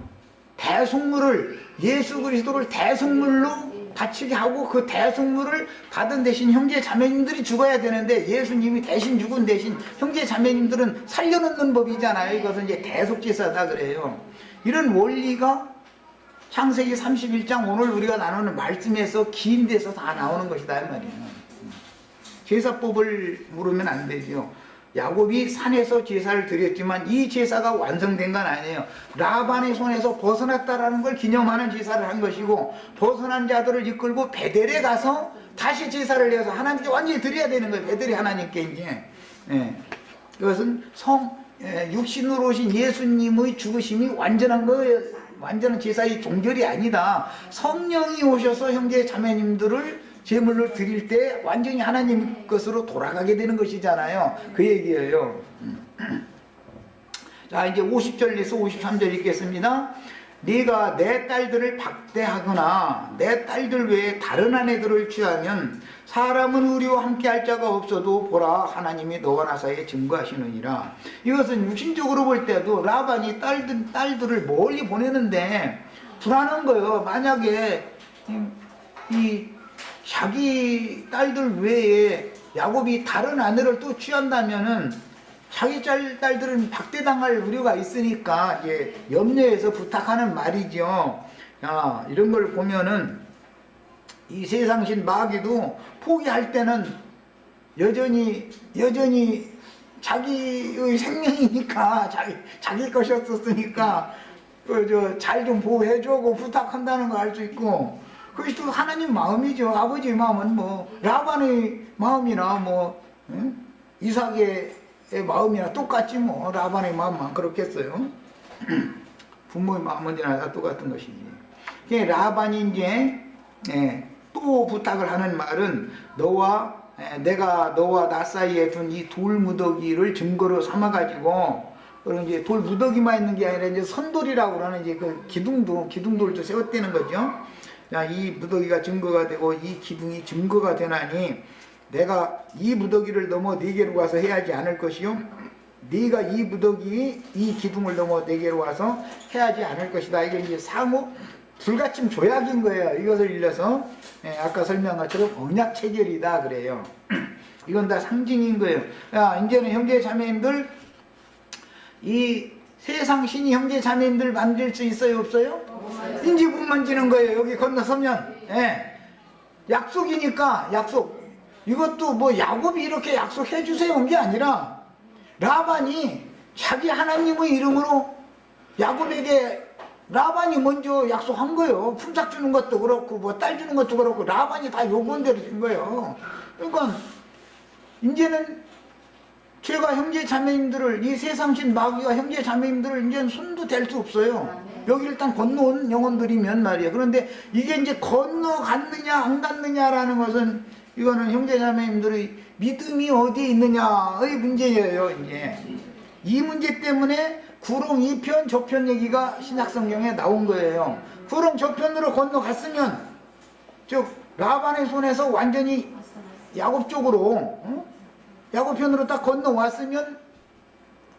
대속물을 예수 그리스도를 대속물로 바치게 하고 그 대속물을 받은 대신 형제 자매님들이 죽어야 되는데 예수님이 대신 죽은 대신 형제 자매님들은 살려놓는 법이잖아요. 이것은 이제 대속제사다 그래요. 이런 원리가 창세기 31장 오늘 우리가 나누는 말씀에서 긴 데서 다 나오는 것이다 이 말이에요. 제사법을 모르면 안 되죠. 야곱이 산에서 제사를 드렸지만 이 제사가 완성된 건 아니에요. 라반의 손에서 벗어났다라는 걸 기념하는 제사를 한 것이고, 벗어난 자들을 이끌고 베델에 가서 다시 제사를 해서 하나님께 완전히 드려야 되는 거예요. 베델이 하나님께 이제. 예. 그것은 육신으로 오신 예수님의 죽으심이 완전한 거예요. 완전한 제사의 종결이 아니다. 성령이 오셔서 형제 자매님들을 제물을 드릴 때 완전히 하나님 것으로 돌아가게 되는 것이잖아요. 그 얘기예요. 자, 이제 50절에서 53절 읽겠습니다. 네가 내 딸들을 박대하거나 내 딸들 외에 다른 아내들을 취하면 사람은 우리와 함께할 자가 없어도 보라, 하나님이 너와 나 사이에 증거하시느니라. 이것은 육신적으로 볼 때도 라반이 딸들을 멀리 보내는데 불안한 거예요. 만약에 이 자기 딸들 외에 야곱이 다른 아내를 또 취한다면은 자기 딸들은 박대당할 우려가 있으니까 이제 염려해서 부탁하는 말이죠. 야, 이런 걸 보면은 이 세상신 마귀도 포기할 때는 여전히 자기의 생명이니까 자기 것이었으니까 잘 좀 보호해주고 부탁한다는 거 알 수 있고, 그것이 또 하나님 마음이죠. 아버지의 마음은 뭐 라반의 마음이나 뭐 이삭의 마음이나 똑같지 뭐. 라반의 마음만 그렇겠어요. 부모의 마음은 다 똑같은 것이지. 라반이 이제 또 부탁을 하는 말은 내가 너와 나 사이에 둔 이 돌무더기를 증거로 삼아가지고, 그런 이제 돌무더기만 있는 게 아니라 이제 선돌이라고 그러는 이제 그 기둥돌도 세웠다는 거죠. 자, 이 무더기가 증거가 되고 이 기둥이 증거가 되나니 내가 이 무더기를 넘어 네게로 가서 해야지 않을 것이요, 네가 이 기둥을 넘어 네게로 와서 해야지 않을 것이다. 이게 이제 상호 불가침 조약인 거예요. 이것을 일러서 아까 설명한 것처럼 언약 체결이다 그래요. 이건 다 상징인 거예요. 야, 이제는 형제 자매님들, 이 세상 신이 형제 자매님들 만들 수 있어요, 없어요? 인지 못 만지는 거예요. 여기 건너서면. 약속이니까. 약속. 이것도 뭐 야곱이 이렇게 약속해 주세요 온 게 아니라 라반이 자기 하나님의 이름으로 야곱에게 라반이 먼저 약속한 거예요. 품삯 주는 것도 그렇고 뭐 딸 주는 것도 그렇고 라반이 다 요구한 대로 된 거예요. 그러니까 이제는 제가 형제 자매님들을, 이 세상신 마귀가 형제 자매님들을 이제는 손도 댈 수 없어요. 여기 일단 건너온 영혼들이면 말이에요. 그런데 이게 이제 건너갔느냐 안 갔느냐라는 것은, 이거는 형제 자매님들의 믿음이 어디에 있느냐의 문제예요. 이제 이 문제 때문에 구름 2편 저편 얘기가 신약성경에 나온 거예요. 구름 저편으로 건너갔으면, 즉 라반의 손에서 완전히 야곱 쪽으로 야곱 편으로 딱 건너왔으면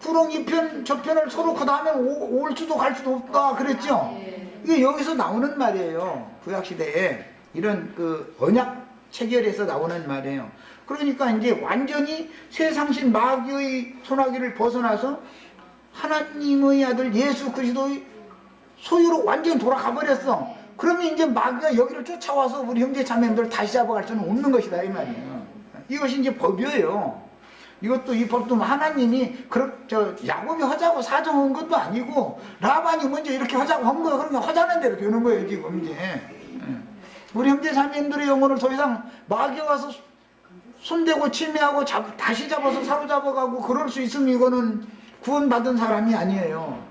구름 2편 저편을 서로 그 다음에 올 수도 갈 수도 없다 그랬죠. 이게 여기서 나오는 말이에요. 구약시대에 이런 그 언약 체결에서 나오는 말이에요. 그러니까 이제 완전히 세상신 마귀의 손아귀를 벗어나서 하나님의 아들 예수 그리스도의 소유로 완전히 돌아가 버렸어. 그러면 이제 마귀가 여기를 쫓아와서 우리 형제 자매님들 다시 잡아갈 수는 없는 것이다 이 말이에요. 이것이 이제 법이에요. 이것도 이 법도 하나님이 야곱이 하자고 사정한 것도 아니고 라반이 먼저 이렇게 하자고 한 거야. 그러면 하자는 대로 되는 거예요 지금 이제. 우리 형제 자매님들의 영혼을 더 이상 마귀가 와서 손대고 침해하고 다시 잡아서 사로잡아가고 그럴 수 있으면 이거는 구원받은 사람이 아니에요.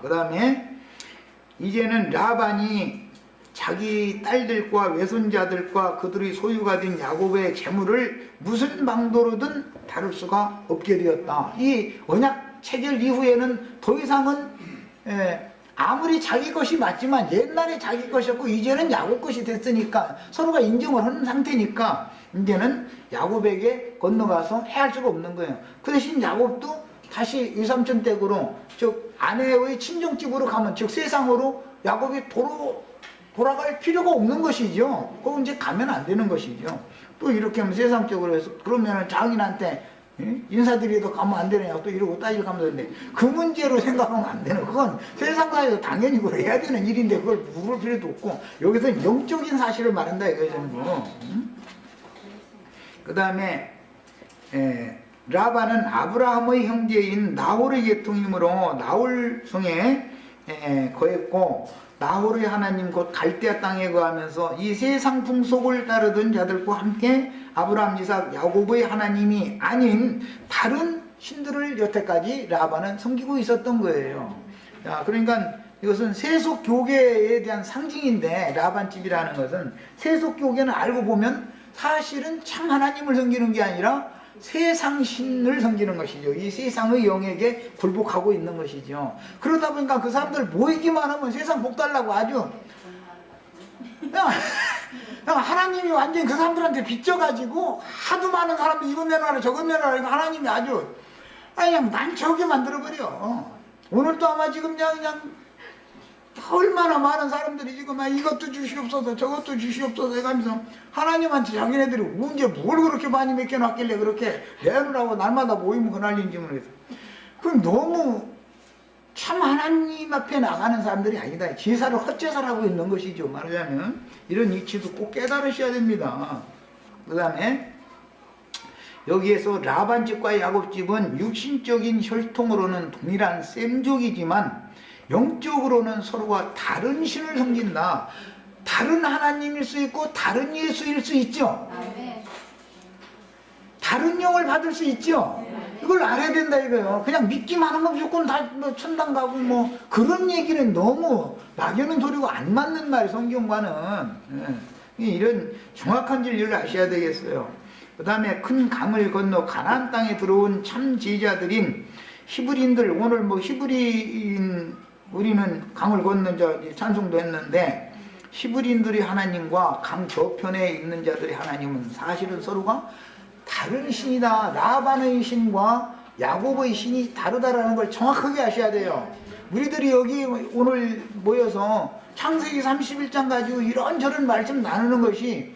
그 다음에 이제는 라반이 자기 딸들과 외손자들과 그들의 소유가 된 야곱의 재물을 무슨 방도로든 다룰 수가 없게 되었다. 이 언약 체결 이후에는 더 이상은 아무리 자기 것이 맞지만 옛날에 자기 것이었고 이제는 야곱 것이 됐으니까 서로가 인정을 하는 상태니까 이제는 야곱에게 건너가서 해할 수가 없는 거예요. 그 대신 야곱도 다시 유삼촌 댁으로, 즉 아내의 친정집으로 가면, 즉 세상으로 야곱이 돌아갈 필요가 없는 것이죠. 그거 이제 가면 안 되는 것이죠. 또 이렇게 하면 세상적으로 해서 그러면 장인한테 인사드리도 가면 안 되느냐 또 이러고 따지고 가면 되는데, 그 문제로 생각하면 안 되는, 그건 세상사에서 당연히 그걸 해야 되는 일인데 그걸 물을 필요도 없고, 여기서 영적인 사실을 말한다 이거죠. 그 다음에 라반은 아브라함의 형제인 나홀의 계통이므로 나홀성에 거했고, 나홀의 하나님 곧 갈대아 땅에 거하면서 이 세상 풍속을 따르던 자들과 함께 아브라함, 이삭, 야곱의 하나님이 아닌 다른 신들을 여태까지 라반은 섬기고 있었던 거예요. 자, 그러니까 이것은 세속 교계에 대한 상징인데, 라반집이라는 것은 세속 교계는 알고 보면 사실은 참 하나님을 섬기는 게 아니라 세상 신을 섬기는 것이죠. 이 세상의 영에게 굴복하고 있는 것이죠. 그러다 보니까 그 사람들 모이기만 하면 세상 복 달라고 아주 그냥 하나님이 완전히 그 사람들한테 빚져가지고 하도 많은 사람들 이거 내놔라 저거 내놔라 하나님이 아주 그냥 난처하게 만들어버려. 오늘도 아마 지금 그냥 얼마나 많은 사람들이 지금 이것도 주시옵소서 저것도 주시옵소서 해가면서 하나님한테 자기네들이 언제 뭘 그렇게 많이 맡겨놨길래 그렇게 내놓으라고 날마다 모이면 그날인지 모르겠어. 그럼 너무 참 하나님 앞에 나가는 사람들이 아니다. 제사를 헛제사를 하고 있는 것이죠. 말하자면 이런 이치도 꼭 깨달으셔야 됩니다. 그 다음에 여기에서 라반집과 야곱집은 육신적인 혈통으로는 동일한 셈족이지만 영적으로는 서로가 다른 신을 섬긴다. 다른 하나님일 수 있고 다른 예수일 수 있죠. 다른 영을 받을 수 있죠. 이걸 알아야 된다 이거요. 그냥 믿기만 하면 무조건 다 천당 가고 뭐 그런 얘기는 너무 막연한 소리고 안 맞는 말이 성경과는. 이런 정확한 진리를 아셔야 되겠어요. 그 다음에 큰 강을 건너 가나안 땅에 들어온 참 제자들인 히브리인들, 오늘 뭐 히브리인 우리는 강을 건넌 자 찬송도 했는데, 히브리인들이 하나님과 강 저편에 있는 자들이 하나님은 사실은 서로가 다른 신이다. 라반의 신과 야곱의 신이 다르다라는 걸 정확하게 아셔야 돼요. 우리들이 여기 오늘 모여서 창세기 31장 가지고 이런저런 말씀 나누는 것이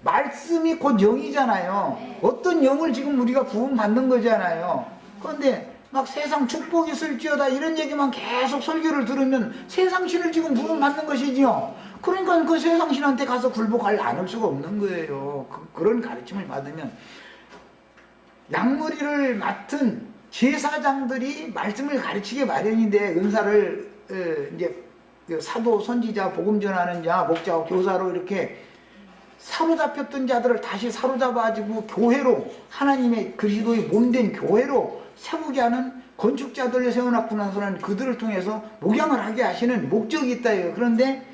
말씀이 곧 영이잖아요. 어떤 영을 지금 우리가 부음받는 거잖아요. 그런데 막 세상 축복이 있을지어다 이런 얘기만 계속 설교를 들으면 세상 신을 지금 부름받는 것이지요. 그러니까 그 세상 신한테 가서 굴복할 않을 수가 없는 거예요. 그런 가르침을 받으면 양머리를 맡은 제사장들이 말씀을 가르치기 마련인데, 은사를 이제 사도, 선지자, 복음 전하는 자, 목자, 교사로 이렇게 사로잡혔던 자들을 다시 사로잡아가지고 교회로, 하나님의 그리스도의 몸된 교회로 세우게 하는 건축자들을 세워놨고 나서는 그들을 통해서 목양을 하게 하시는 목적이 있다. 그런데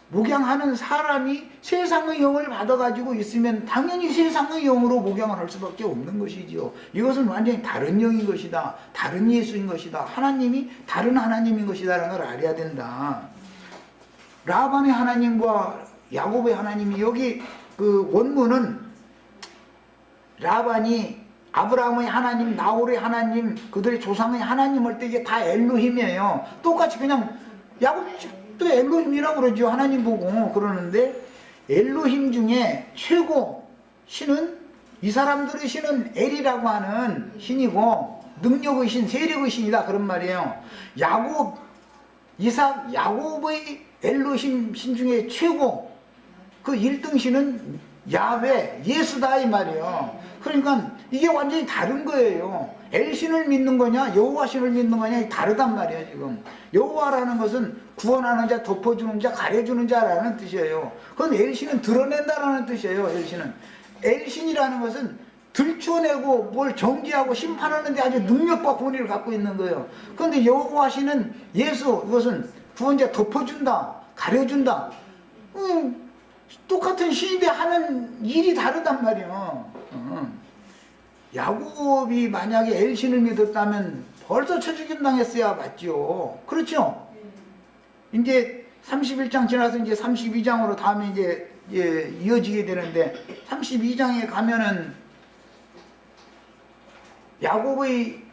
목양하는 사람이 세상의 영을 받아가지고 있으면 당연히 세상의 영으로 목양을 할 수밖에 없는 것이지요. 이것은 완전히 다른 영인 것이다. 다른 예수인 것이다. 하나님이 다른 하나님인 것이다라는 걸 알아야 된다. 라반의 하나님과 야곱의 하나님이, 여기 그 원문은 라반이 아브라함의 하나님, 나홀의 하나님, 그들의 조상의 하나님 할 때 이게 다 엘로힘이에요. 똑같이 그냥 야곱도 엘로힘이라고 그러죠. 하나님 보고 그러는데, 엘로힘 중에 최고 신은, 이 사람들의 신은 엘이라고 하는 신이고 능력의 신, 세력의 신이다 그런 말이에요. 야곱, 이삭, 야곱의 엘로힘 신 중에 최고 그 1등 신은 야훼, 예수다 이 말이에요. 그러니까 이게 완전히 다른 거예요. 엘신을 믿는 거냐 여호와신을 믿는 거냐 다르단 말이에요. 지금 여호와라는 것은 구원하는 자, 덮어주는 자, 가려주는 자라는 뜻이에요. 그건 엘신은 드러낸다라는 뜻이에요. 엘신이라는 것은 들춰내고 뭘 정지하고 심판하는 데 아주 능력과 권위를 갖고 있는 거예요. 그런데 여호와신은 예수, 이것은 구원자 덮어준다, 가려준다. 똑같은 신인데 하는 일이 다르단 말이에요. 야곱이 만약에 엘신을 믿었다면 벌써 쳐죽임 당했어야 맞죠. 그렇죠? 이제 31장 지나서 이제 32장으로 다음에 이제 이어지게 되는데, 32장에 가면은 야곱의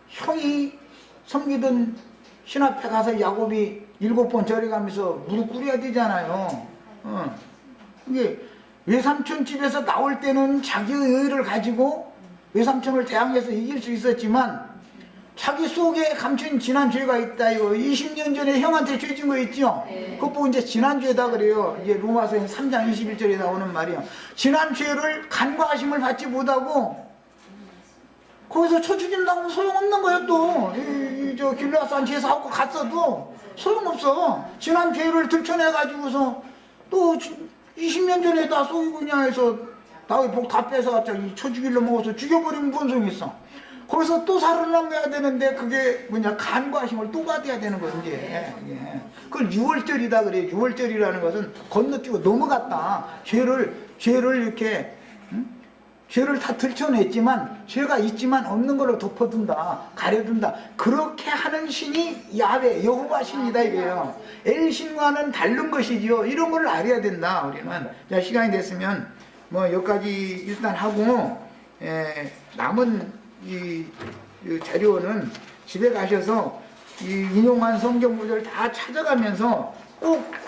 형이 섬기던 신 앞에 가서 야곱이 7번 절해가면서 무릎 꿇어야 되잖아요. 이게 외삼촌 집에서 나올 때는 자기의 의를 가지고 외삼촌을 대항해서 이길 수 있었지만, 자기 속에 감춘 지난 죄가 있다. 이거 20년 전에 형한테 죄 진 거 있죠? 그거 보고 이제 지난 죄다 그래요. 이제 로마서 3장 21절에 나오는 말이에요. 지난 죄를 간과하심을 받지 못하고 거기서 쳐 죽인다고 소용없는 거예요. 또 저 길라산 제사하고 갔어도 소용없어. 지난 죄를 들춰내가지고서 또 20년 전에 다 속이구냐 해서 다윗 복 다 뺏어갔자 쳐 죽일러 먹어서 죽여버리면 뭔 소용이 있어. 거기서 또 살아남아야 되는데 그게 뭐냐 간과하심을 또 받아야 되는 거예요. 이제 그걸 유월절이다 그래요. 유월절이라는 것은 건너뛰고 넘어갔다. 죄를 이렇게 죄를 다 들춰냈지만 죄가 있지만 없는 걸로 덮어둔다, 가려둔다. 그렇게 하는 신이 야훼 여호와 신이다 이거예요. 엘신과는 다른 것이지요. 이런 걸 알아야 된다. 우리는. 자, 시간이 됐으면 뭐 여기까지 일단 하고 남은 이 자료는 집에 가셔서 이 인용한 성경 구절 다 찾아가면서 꼭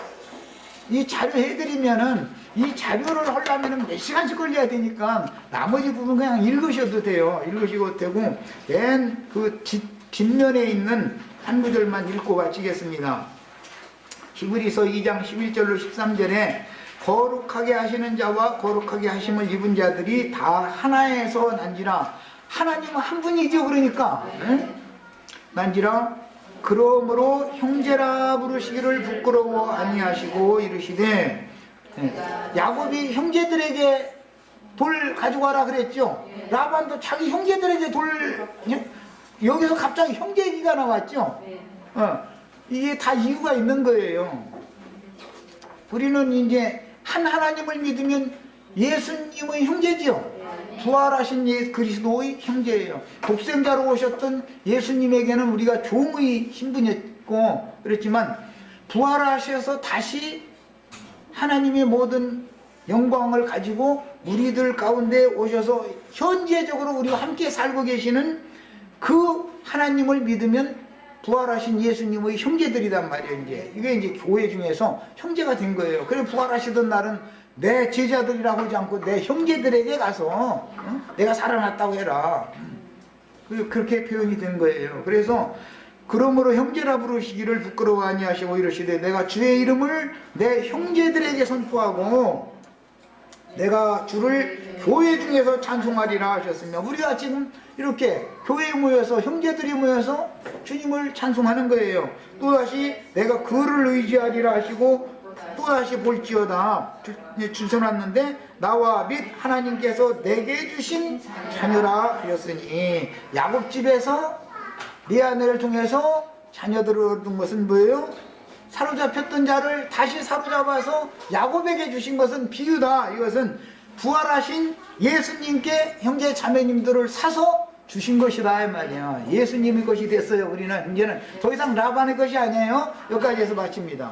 이 자료 해드리면은 이 자료를 하려면 몇 시간씩 걸려야 되니까 나머지 부분 그냥 읽으셔도 돼요. 읽으시고 되고 맨 그 뒷면에 있는 한 구절만 읽고 마치겠습니다. 히브리서 2장 11절로 13절에 거룩하게 하시는 자와 거룩하게 하심을 입은 자들이 다 하나에서 난지라. 하나님은 한 분이죠. 그러니까 난지라. 그러므로 형제라 부르시기를 부끄러워 아니하시고 이르시되 야곱이 형제들에게 돌 가져가라 그랬죠. 라반도 자기 형제들에게 돌, 여기서 갑자기 형제 얘기가 나왔죠. 이게 다 이유가 있는 거예요. 우리는 이제 한 하나님을 믿으면 예수님의 형제지요. 부활하신 그리스도의 형제예요. 독생자로 오셨던 예수님에게는 우리가 종의 신분이었고 그랬지만 부활하셔서 다시 하나님의 모든 영광을 가지고 우리들 가운데 오셔서 현재적으로 우리와 함께 살고 계시는 그 하나님을 믿으면 부활하신 예수님의 형제들이란 말이에요. 이게 이제 교회 중에서 형제가 된 거예요. 그래서 부활하시던 날은 내 제자들이라고 하지 않고 내 형제들에게 가서 내가 살아났다고 해라. 그렇게 표현이 된 거예요. 그래서 그러므로 형제라 부르시기를 부끄러워 아니하시고 이러시되 내가 주의 이름을 내 형제들에게 선포하고 내가 주를 교회 중에서 찬송하리라 하셨으며 우리가 지금 이렇게 교회에 모여서 형제들이 모여서 주님을 찬송하는 거예요. 또다시 내가 그를 의지하리라 하시고 또다시 볼지어다 주셔놨는데 나와 및 하나님께서 내게 주신 자녀라 하셨으니 야곱집에서 리아넬을 통해서 자녀들을 얻은 것은 뭐예요? 사로잡혔던 자를 다시 사로잡아서 야곱에게 주신 것은 비유다. 이것은 부활하신 예수님께 형제 자매님들을 사서 주신 것이다 이 말이야. 예수님의 것이 됐어요. 우리는 이제는 더 이상 라반의 것이 아니에요. 여기까지 해서 마칩니다.